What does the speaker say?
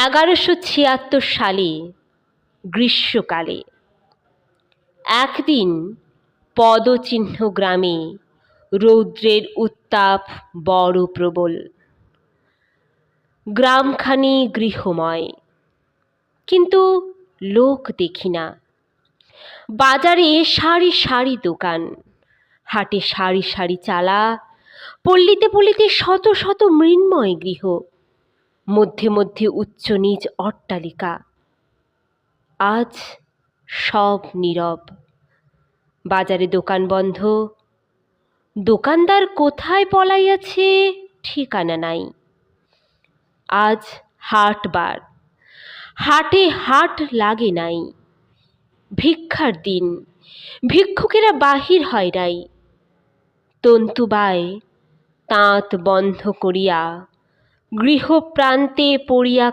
1176 সালে গ্রীষ্মকালে একদিন পদচিহ্ন গ্রামে রৌদ্রের উত্তাপ বড় প্রবল। গ্রামখানি গৃহময়, কিন্তু লোক দেখি না। বাজারে সারি সারি দোকান, হাটে সারি সারি চালা, পল্লীতে পল্লীতে শত শত মৃন্ময় গৃহ, মধ্যে মধ্যে উচ্চ নীচ অট্টালিকা। আজ সব নীরব। বাজারে দোকান বন্ধ, দোকানদার কোথায় পলাইয়াছে ঠিকানা নাই। আজ হাটবার, হাটে হাট লাগে নাই। ভিক্ষার দিন, ভিক্ষুকেরা বাহির হয় নাই। তন্তুবায় তাঁত বন্ধ করিয়া গৃহপ্রান্তে পড়িয়া